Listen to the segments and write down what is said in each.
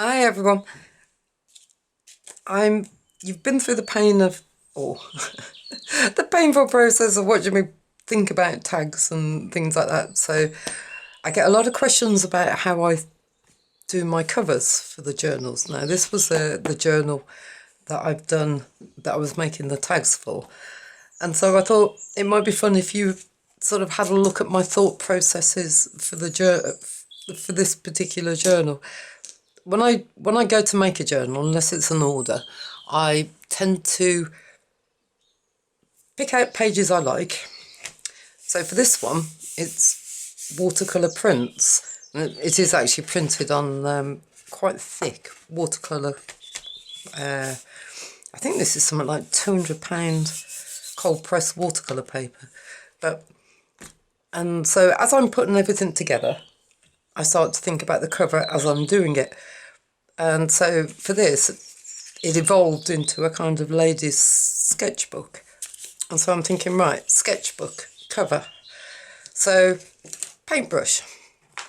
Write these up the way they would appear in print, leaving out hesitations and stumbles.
Hi everyone. You've been through the pain of, or the painful process of watching me think about tags and things like that. So I get a lot of questions about how I do my covers for the journals. Now this was the journal that I've done, that I was making the tags for. And so I thought it might be fun if you sort of had a look at my thought processes for for this particular journal. When I go to make a journal, unless it's an order, I tend to pick out pages I like. So for this one, it's watercolour prints. It is actually printed on quite thick watercolour. I think this is something like £200 cold pressed watercolour paper. And so as I'm putting everything together, I start to think about the cover as I'm doing it. And so for this, it evolved into a kind of lady's sketchbook. And so I'm thinking, right, sketchbook, cover. So paintbrush.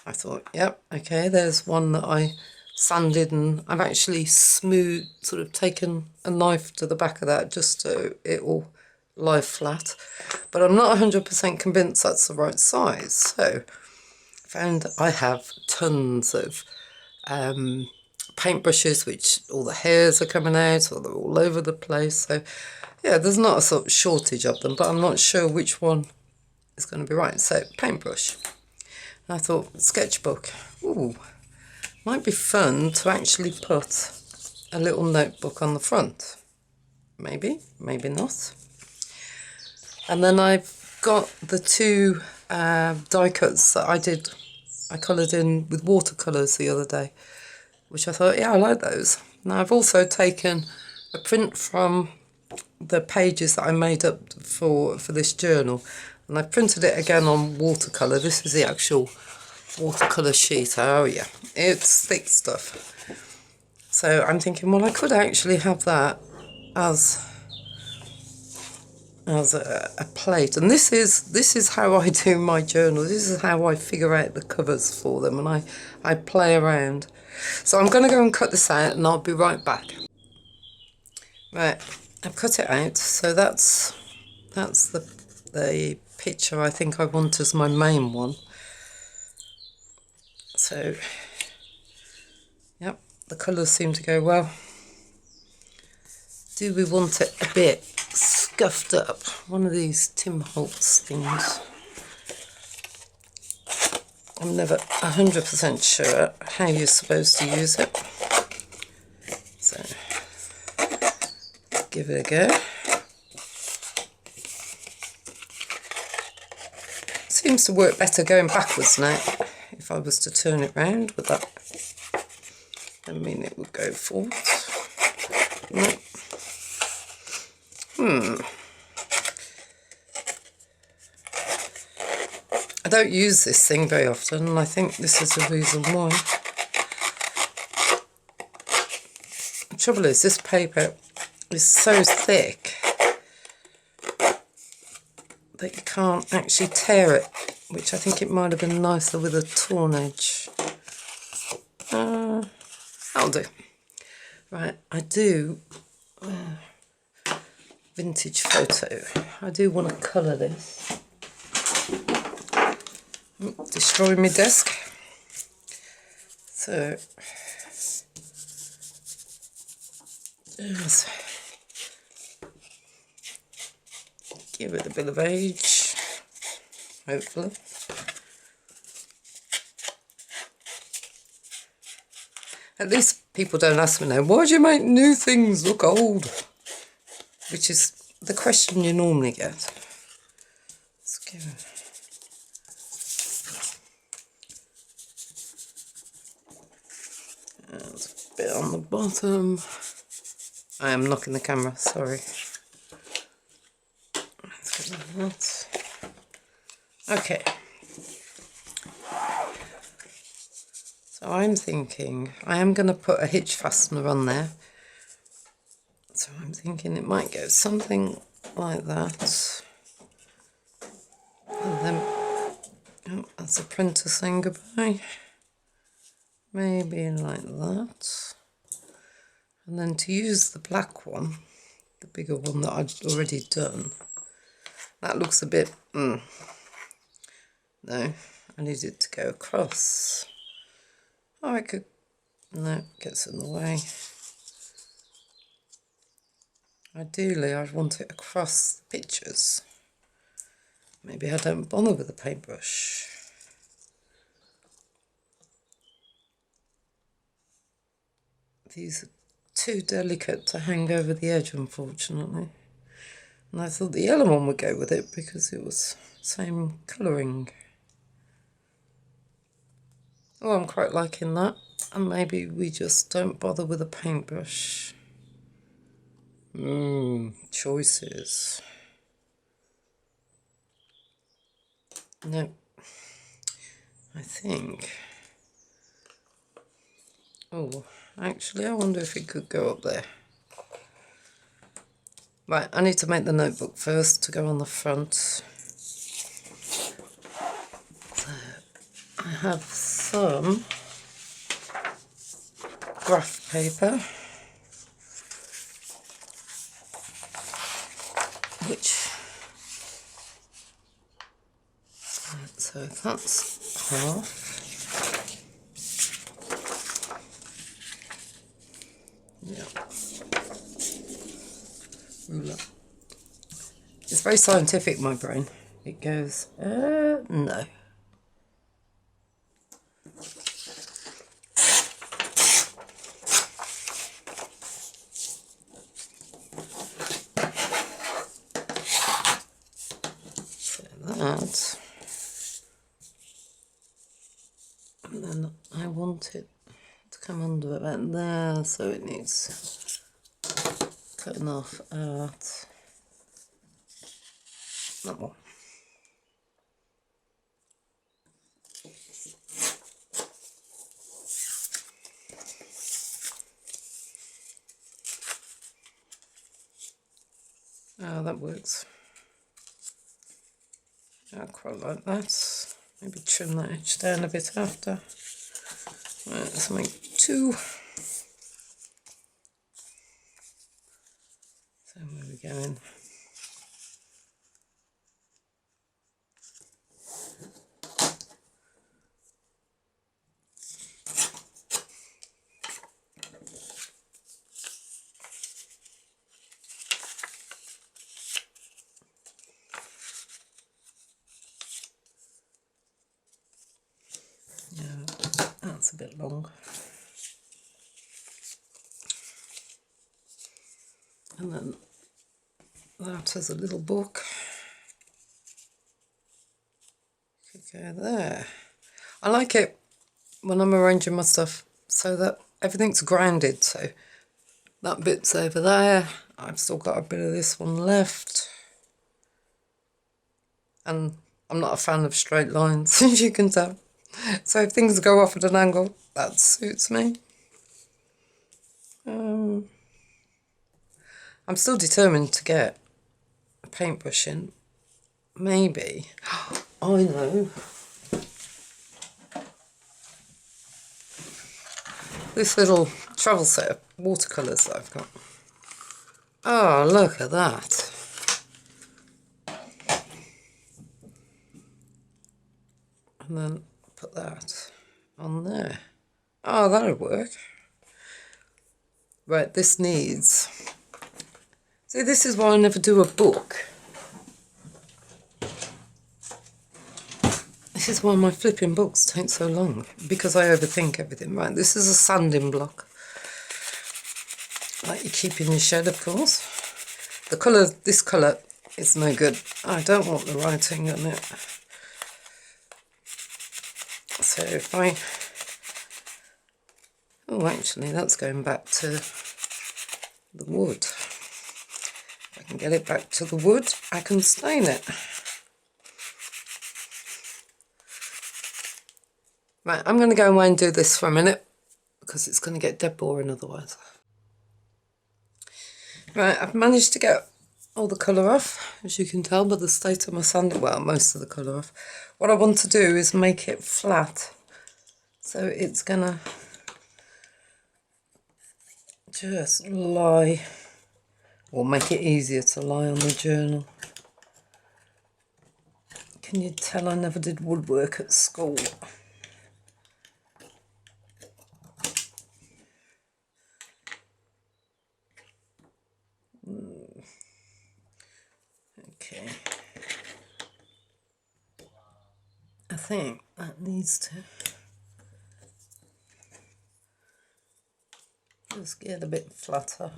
I thought, yep, okay, there's one that I sanded, and I've actually sort of taken a knife to the back of that just so it will lie flat. But I'm not 100% convinced that's the right size. So I found I have tons of paintbrushes which all the hairs are coming out, or they're all over the place. So yeah, there's not a sort of shortage of them, but I'm not sure which one is going to be right. So paintbrush. And I thought sketchbook. Ooh, might be fun to actually put a little notebook on the front. Maybe, maybe not. And then I've got the two die cuts that I coloured in with watercolours the other day, which I thought, yeah, I like those. Now I've also taken a print from the pages that I made up for this journal, and I printed it again on watercolour. This is the actual watercolour sheet. Oh yeah, it's thick stuff. So I'm thinking, well, I could actually have that as a plate. And this is how I do my journal. This is how I figure out the covers for them, and I play around. So I'm going to go and cut this out, and I'll be right back. Right, I've cut it out. So that's the picture I think I want as my main one. So yep, the colours seem to go well. Do we want it a bit scuffed up? One of these Tim Holtz things. I'm never 100% sure how you're supposed to use it. So give it a go. Seems to work better going backwards now. If I was to turn it round, would that, I mean, it would go forward. No. I don't use this thing very often, and I think this is the reason why. The trouble is, this paper is so thick that you can't actually tear it, which I think it might have been nicer with a torn edge. That'll do. Right, I do vintage photo. I do want to colour this. Destroy my desk. So just give it a bit of age, hopefully. At least people don't ask me now, why do you make new things look old? Which is the question you normally get. Let's give it. There's a bit on the bottom. I am knocking the camera, sorry. Let's get that. Okay. So I'm thinking I am going to put a hitch fastener on there. So I'm thinking it might go something like that. And then, oh, that's the printer saying goodbye. maybe like that. And then to use the black one, the bigger one that I'd already done, that looks a bit, no, I need it to go across. Oh, I could, no, it gets in the way. Ideally, I'd want it across the pictures. Maybe I don't bother with a paintbrush. These are too delicate to hang over the edge, unfortunately. And I thought the yellow one would go with it because it was same colouring. Oh, I'm quite liking that. And maybe we just don't bother with a paintbrush. Choices. No, I think. Oh, actually, I wonder if it could go up there. Right, I need to make the notebook first to go on the front. So, I have some graph paper, which, so that's half. Yeah. Ruler. It's very scientific, my brain. It goes, no. So that. And then I want it to come under about there, so it needs cutting off at that one. Oh, that works. I quite like that. Maybe trim that edge down a bit after. Right, let's make two. So where are we going? Yeah, that's a bit long. And then that is a little book. Could go there. I like it when I'm arranging my stuff so that everything's grounded. So that bit's over there. I've still got a bit of this one left. And I'm not a fan of straight lines, as you can tell. So if things go off at an angle, that suits me. I'm still determined to get a paintbrush in. Maybe. I know. This little travel set of watercolours that I've got. Oh, look at that. And then put that on there. Oh, that'll work. Right, this needs... See, this is why I never do a book. This is why my flipping books take so long, because I overthink everything. Right, this is a sanding block. Like you keep in your shed, of course. The colour, this colour is no good. I don't want the writing on it. So if I... Oh, actually, that's going back to the wood. If I can get it back to the wood, I can stain it. Right, I'm going to go away and do this for a minute because it's going to get dead boring otherwise. Right, I've managed to get all the colour off, as you can tell by the state of my sanding. Well, most of the colour off. What I want to do is make it flat So it's gonna just lie, or make it easier to lie on the journal. Can you tell I never did woodwork at school? Okay. I think that needs to just get a bit flatter.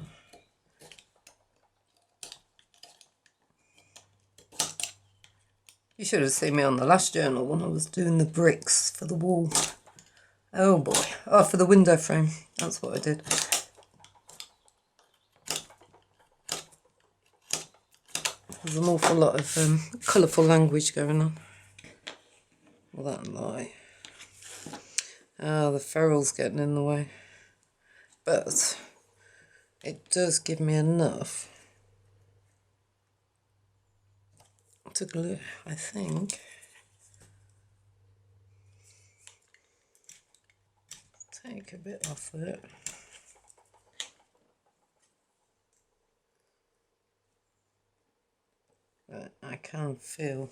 You should have seen me on the last journal when I was doing the bricks for the wall. Oh boy. Oh, for the window frame. That's what I did. There's an awful lot of colourful language going on. Well, that lie. Ah, the ferrule's getting in the way. But it does give me enough to glue, I think. Take a bit off it. But I can feel,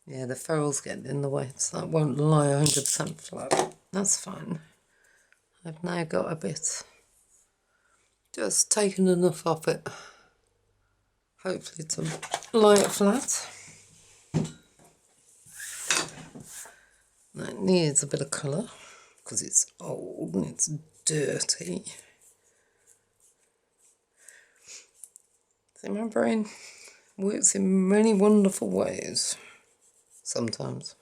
yeah, the ferrule's getting in the way, so that won't lie 100% flat. That's fine. I've now got a bit, just taken enough off it, hopefully to lie it flat. That needs a bit of colour because it's old and it's dirty. See, my brain works in many wonderful ways sometimes.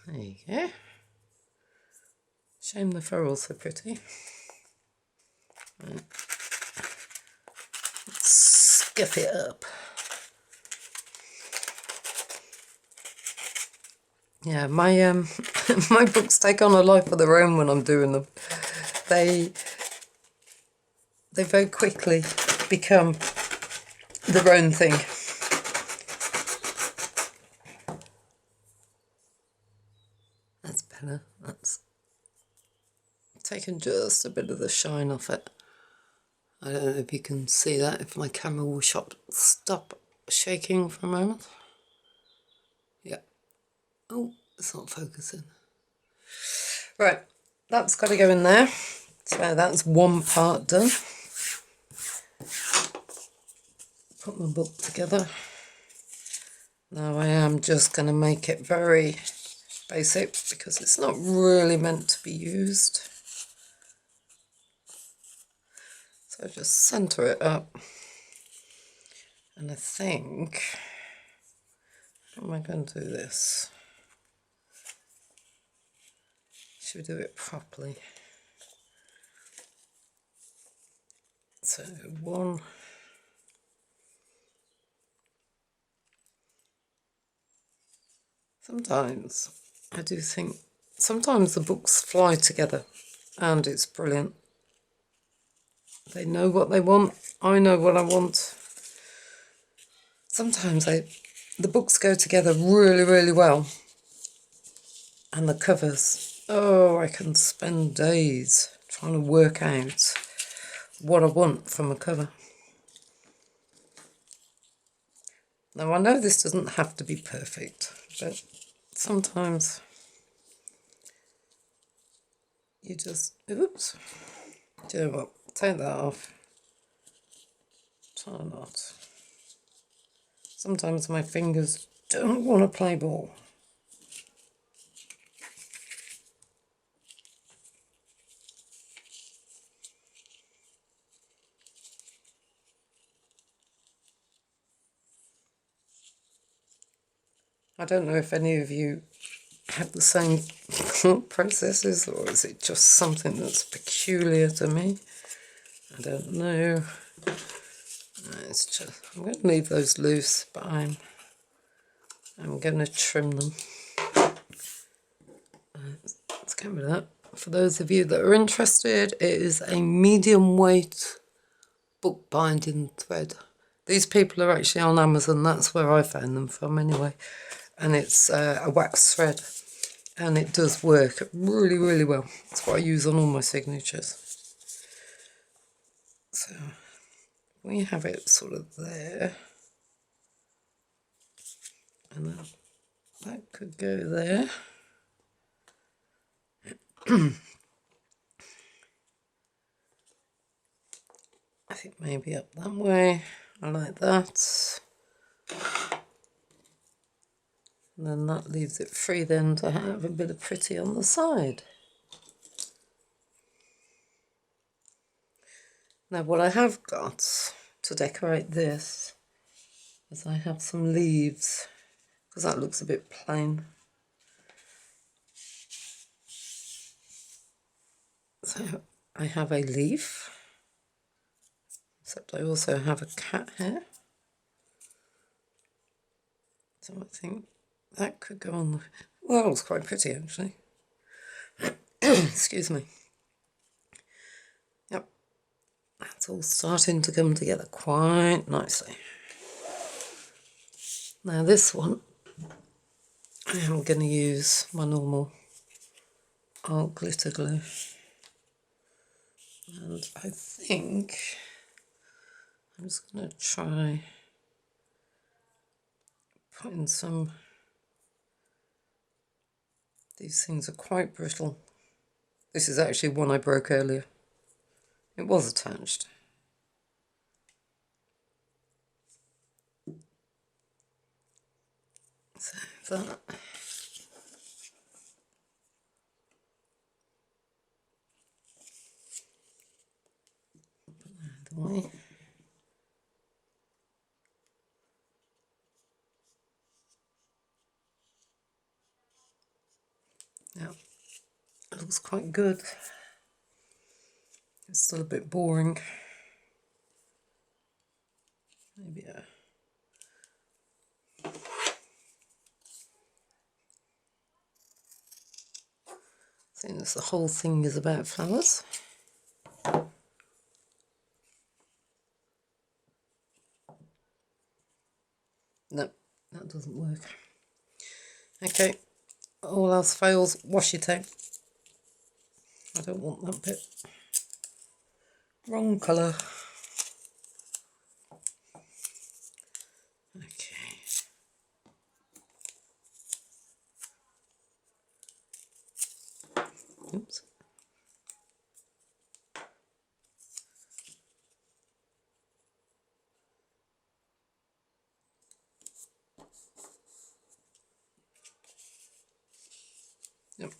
There you go. Shame the ferrule's so pretty. Right. Scuff it up. Yeah, my my books take on a life of their own when I'm doing them. They very quickly become their own thing. That's better. That's taken just a bit of the shine off it. I don't know if you can see that, if my camera will stop shaking for a moment. Yeah. Oh, it's not focusing. Right, that's got to go in there. So that's one part done. Put my book together. Now I am just going to make it very basic because it's not really meant to be used. So just centre it up. And I think, how am I going to do this? Should we do it properly? So one. Sometimes I do think, sometimes the books fly together and it's brilliant. They know what they want, I know what I want. Sometimes the books go together really, really well. And the covers, oh, I can spend days trying to work out what I want from a cover. Now I know this doesn't have to be perfect, but sometimes you just, oops, do you know what, take that off, try not. Sometimes my fingers don't want to play ball. I don't know if any of you have the same thought processes, or is it just something that's peculiar to me? I don't know. It's just, I'm going to leave those loose, but I'm going to trim them. Let's get rid of that. For those of you that are interested, it is a medium weight bookbinding thread. These people are actually on Amazon. That's where I found them from anyway. And it's a wax thread. And it does work really, really well. That's what I use on all my signatures. So we have it sort of there. And then that could go there. I think maybe up that way. I like that. And then that leaves it free then to have a bit of pretty on the side. Now what I have got to decorate this is I have some leaves, because that looks a bit plain. So I have a leaf, except I also have a cat here. So I think that could go on the... Well, that looks quite pretty actually. Excuse me. Yep, that's all starting to come together quite nicely. Now this one, I am going to use my normal art glitter glue. And I think I'm just going to try putting some... These things are quite brittle. This is actually one I broke earlier. It was attached. So that... Away. Yeah, it looks quite good. It's still a bit boring. Maybe since the whole thing is about flowers. No, that doesn't work. Okay, all else fails, washi tape. I don't want that bit. Wrong colour. Okay. Oops. Yep.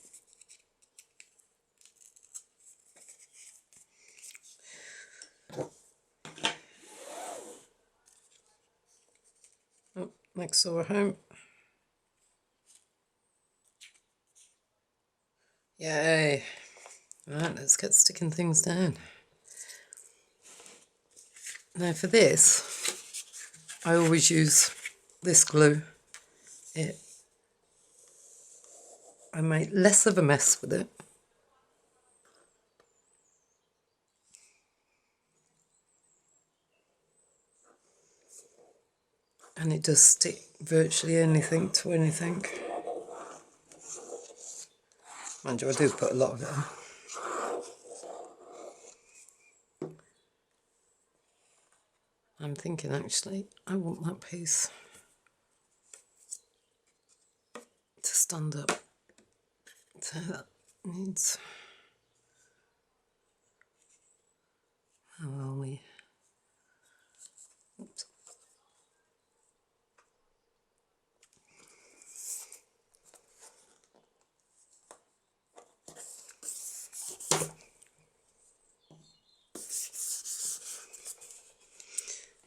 Oh, next door home. Yay. Right, let's get sticking things down. Now for this, I always use this glue. I made less of a mess with it. And it does stick virtually anything to anything. Mind you, I do put a lot of it on. I'm thinking actually, I want that piece to stand up. So that needs... How are we? Oops.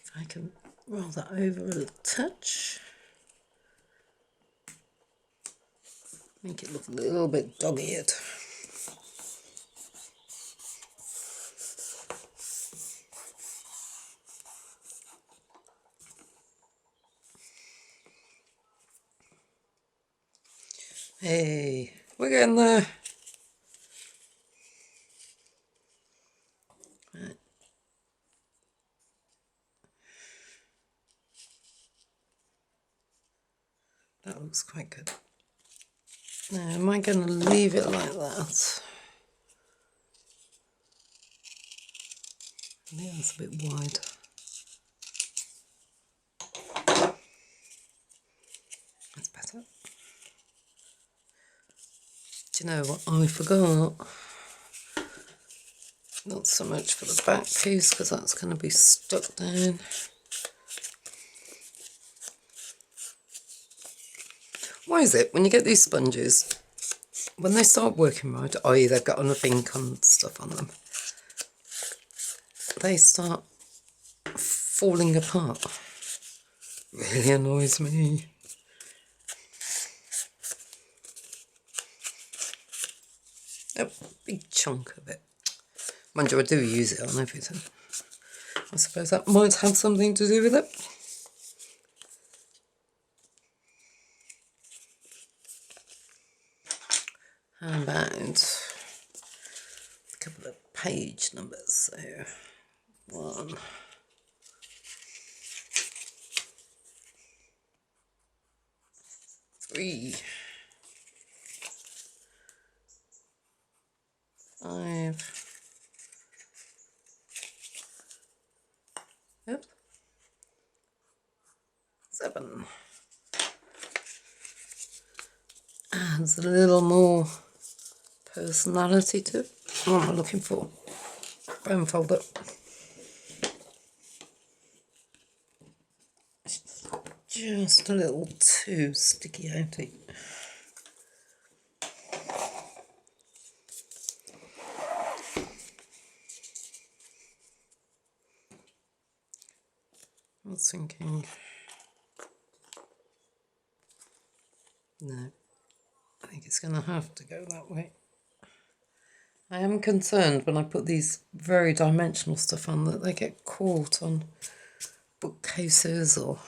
If I can roll that over a little touch. Make it look a little bit dog-eared. Hey, we're getting there. Right. that looks quite good. Now, am I going to leave it like that? Yeah, it's a bit wide. That's better. Do you know what I forgot? Not so much for the back piece, because that's going to be stuck down. Why is it when you get these sponges, when they start working right, i.e. they've got enough ink and stuff on them, they start falling apart? Really annoys me. A big chunk of it. Mind you, I do use it on everything. I suppose that might have something to do with it. How about a couple of page numbers? So 1, 3, 5. Yep. 7. Adds a little more personality to it. What am I looking for? Brown folder. Just a little too sticky, I think. I was thinking, no, I think it's going to have to go that way. I am concerned when I put these very dimensional stuff on that they get caught on bookcases or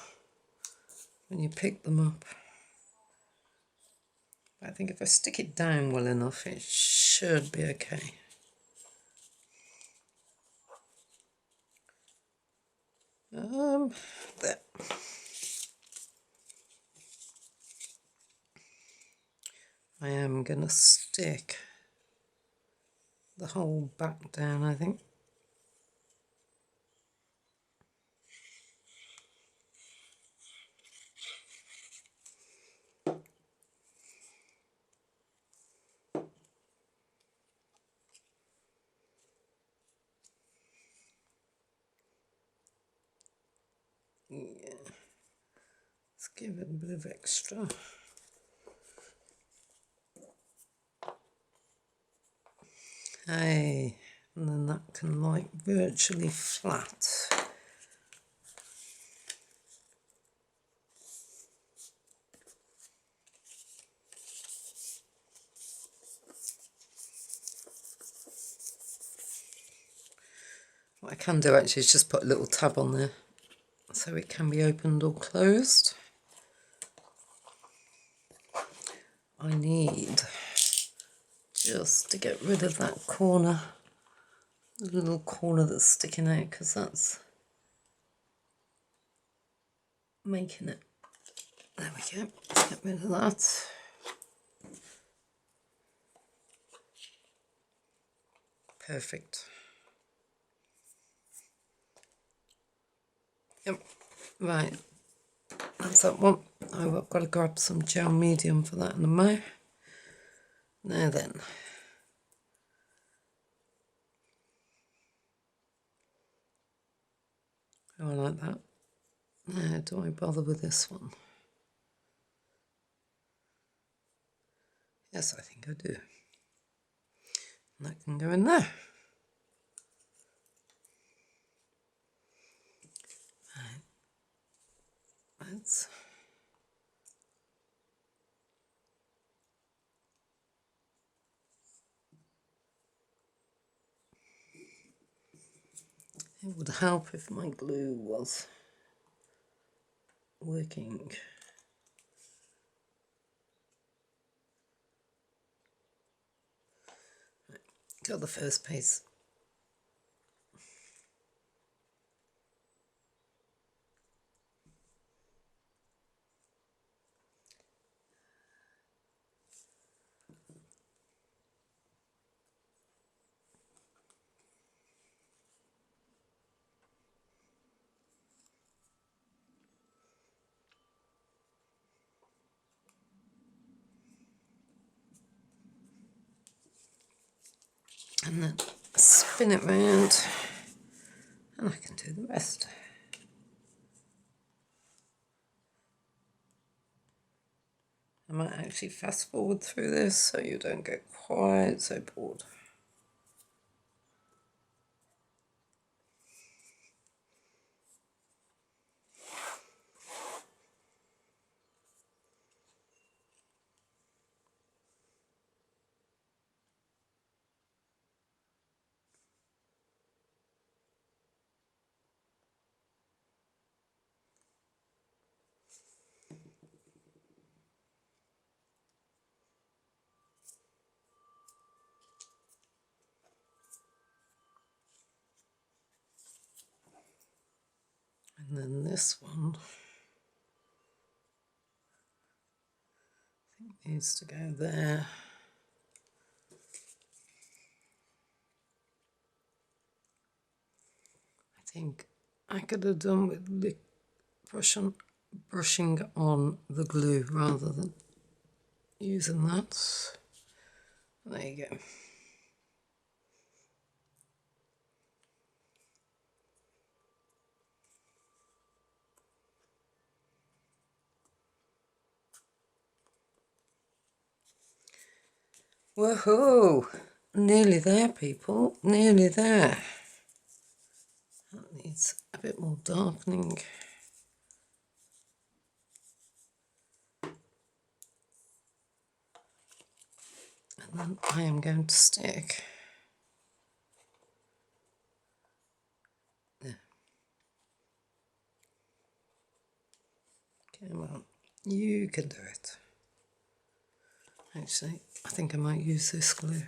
when you pick them up. But I think if I stick it down well enough, it should be okay. There. I am going to stick the whole back down, I think. Yeah, let's give it a bit of extra. Hey, and then that can lie virtually flat. What I can do actually is just put a little tab on there so it can be opened or closed. I need just to get rid of that corner, the little corner that's sticking out, because that's making it. There we go, let's get rid of that. Perfect. Yep, right, that's that one. I've got to grab some gel medium for that in a mo. Now then. Oh, I like that. Now, do I bother with this one? Yes, I think I do. And that can go in there. Right. Let's it would help if my glue was working. Right. Got the first piece. and then spin it round, and I can do the rest. I might actually fast forward through this so you don't get quite so bored. And then this one, I think needs to go there. I think I could have done with brushing on the glue rather than using that. There you go. Woohoo! Nearly there, people. Nearly there. That needs a bit more darkening. And then I am going to stick. There. Come on. You can do it. Actually, I think I might use this glue.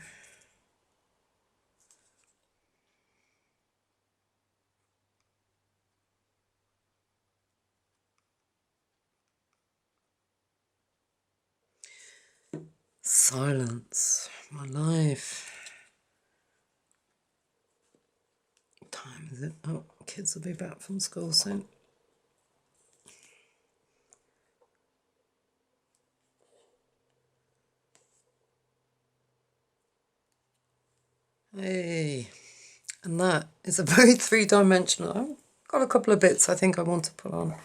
Silence, my life. What time is it? Oh, kids will be back from school soon. Hey, and that is a very three-dimensional. I've got a couple of bits I think I want to put on.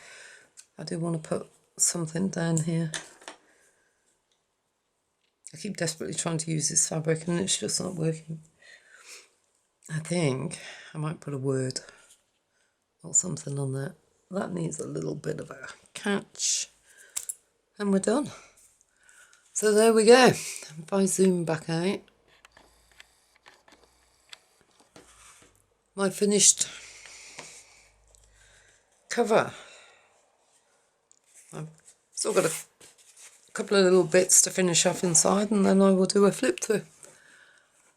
I do want to put something down here. I keep desperately trying to use this fabric and it's just not working. I think I might put a word or something on that. That needs a little bit of a catch. And we're done. So there we go. If I zoom back out, my finished cover. I've still got a couple of little bits to finish off inside and then I will do a flip through.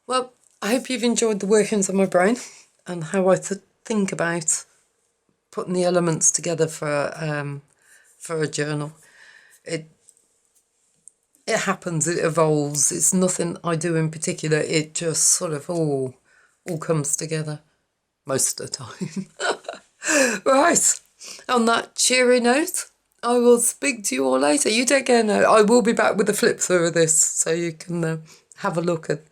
Well, I hope you've enjoyed the workings of my brain and how I think about putting the elements together for a journal. It happens, it evolves, it's nothing I do in particular, it just sort of all comes together most of the time. Right, on that cheery note, I will speak to you all later. You take care now. I will be back with a flip through of this so you can have a look at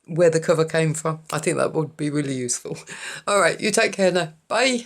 where the cover came from. I think that would be really useful. All right, you take care now. Bye.